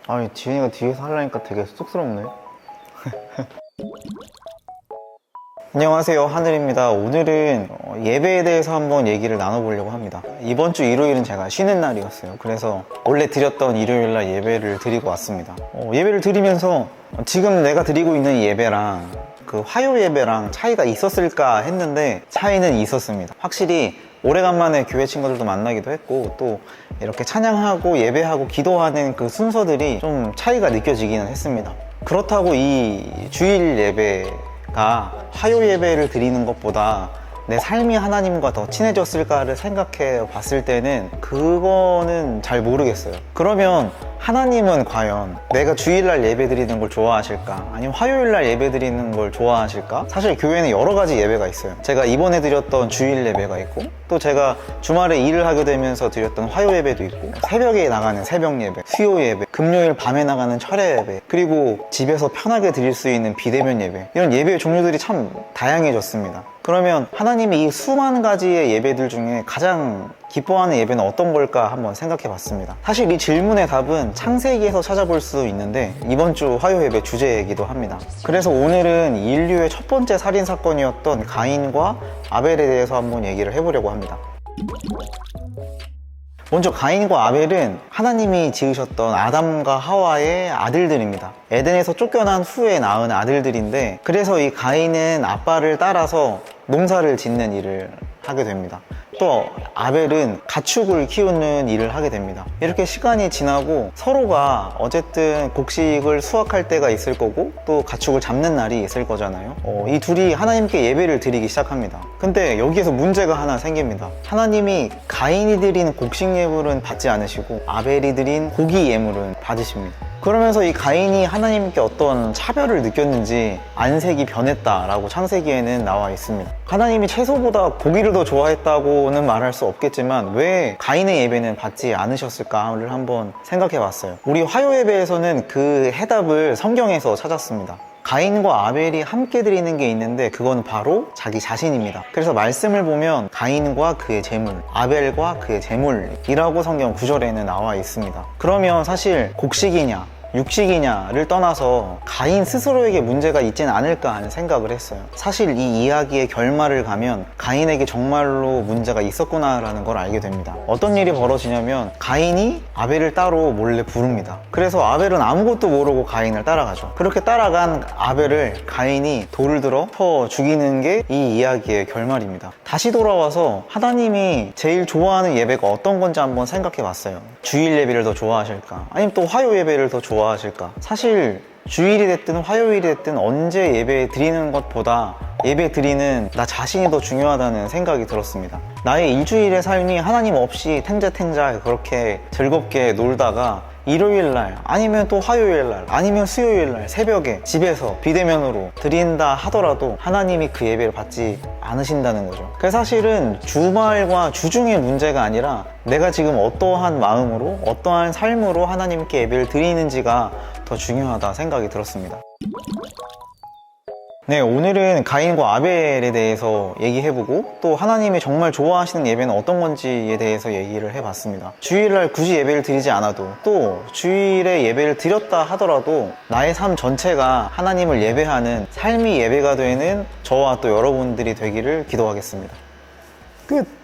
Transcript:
아니, 지은이가 뒤에서 하려니까 되게 쑥스럽네. 안녕하세요, 하늘입니다. 오늘은 예배에 대해서 한번 얘기를 나눠보려고 합니다. 이번 주 일요일은 제가 쉬는 날이었어요. 그래서 원래 드렸던 일요일날 예배를 드리고 왔습니다. 예배를 드리면서 지금 내가 드리고 있는 예배랑 그 화요 예배랑 차이가 있었을까 했는데 차이는 있었습니다. 확실히 오래간만에 교회 친구들도 만나기도 했고, 또 이렇게 찬양하고 예배하고 기도하는 그 순서들이 좀 차이가 느껴지기는 했습니다. 그렇다고 이 주일 예배가 화요 예배를 드리는 것보다 내 삶이 하나님과 더 친해졌을까를 생각해 봤을 때는 그거는 잘 모르겠어요. 그러면 하나님은 과연 내가 주일날 예배 드리는 걸 좋아하실까? 아니면 화요일날 예배 드리는 걸 좋아하실까? 사실 교회는 여러 가지 예배가 있어요. 제가 이번에 드렸던 주일 예배가 있고, 또 제가 주말에 일을 하게 되면서 드렸던 화요 예배도 있고, 새벽에 나가는 새벽 예배, 수요 예배, 금요일 밤에 나가는 철야 예배, 그리고 집에서 편하게 드릴 수 있는 비대면 예배, 이런 예배의 종류들이 참 다양해졌습니다. 그러면 하나님이 이 수많은 가지의 예배들 중에 가장 기뻐하는 예배는 어떤 걸까 한번 생각해 봤습니다. 사실 이 질문의 답은 창세기에서 찾아볼 수 있는데 이번 주 화요 예배 주제이기도 합니다. 그래서 오늘은 인류의 첫 번째 살인사건이었던 가인과 아벨에 대해서 한번 얘기를 해보려고 합니다. 먼저 가인과 아벨은 하나님이 지으셨던 아담과 하와의 아들들입니다. 에덴에서 쫓겨난 후에 낳은 아들들인데, 그래서 이 가인은 아빠를 따라서 농사를 짓는 일을 하게 됩니다. 또 아벨은 가축을 키우는 일을 하게 됩니다. 이렇게 시간이 지나고 서로가 어쨌든 곡식을 수확할 때가 있을 거고, 또 가축을 잡는 날이 있을 거잖아요. 이 둘이 하나님께 예배를 드리기 시작합니다. 근데 여기에서 문제가 하나 생깁니다. 하나님이 가인이 드린 곡식 예물은 받지 않으시고 아벨이 드린 고기 예물은 받으십니다. 그러면서 이 가인이 하나님께 어떤 차별을 느꼈는지 안색이 변했다라고 창세기에는 나와 있습니다. 하나님이 채소보다 고기를 더 좋아했다고는 말할 수 없겠지만 왜 가인의 예배는 받지 않으셨을까를 한번 생각해 봤어요. 우리 화요 예배에서는 그 해답을 성경에서 찾았습니다. 가인과 아벨이 함께 드리는 게 있는데 그건 바로 자기 자신입니다. 그래서 말씀을 보면 가인과 그의 재물, 아벨과 그의 재물이라고 성경 구절에는 나와 있습니다. 그러면 사실 곡식이냐 육식이냐를 떠나서 가인 스스로에게 문제가 있지는 않을까 하는 생각을 했어요. 사실 이 이야기의 결말을 가면 가인에게 정말로 문제가 있었구나라는 걸 알게 됩니다. 어떤 일이 벌어지냐면 가인이 아벨을 따로 몰래 부릅니다. 그래서 아벨은 아무것도 모르고 가인을 따라가죠. 그렇게 따라간 아벨을 가인이 돌을 들어 쳐 죽이는 게 이 이야기의 결말입니다. 다시 돌아와서 하나님이 제일 좋아하는 예배가 어떤 건지 한번 생각해 봤어요. 주일 예배를 더 좋아하실까? 아니면 또 화요 예배를 더 좋아하실까? 사실 주일이 됐든 화요일이 됐든 언제 예배 드리는 것보다 예배 드리는 나 자신이 더 중요하다는 생각이 들었습니다. 나의 일주일의 삶이 하나님 없이 탱자탱자 그렇게 즐겁게 놀다가 일요일날 아니면 또 화요일날 아니면 수요일날 새벽에 집에서 비대면으로 드린다 하더라도 하나님이 그 예배를 받지 않으신다는 거죠. 그래서 사실은 주말과 주중의 문제가 아니라 내가 지금 어떠한 마음으로 어떠한 삶으로 하나님께 예배를 드리는지가 더 중요하다 생각이 들었습니다. 네, 오늘은 가인과 아벨에 대해서 얘기해보고 또 하나님이 정말 좋아하시는 예배는 어떤 건지에 대해서 얘기를 해봤습니다. 주일날 굳이 예배를 드리지 않아도 또 주일에 예배를 드렸다 하더라도 나의 삶 전체가 하나님을 예배하는 삶이 예배가 되는 저와 또 여러분들이 되기를 기도하겠습니다. 끝!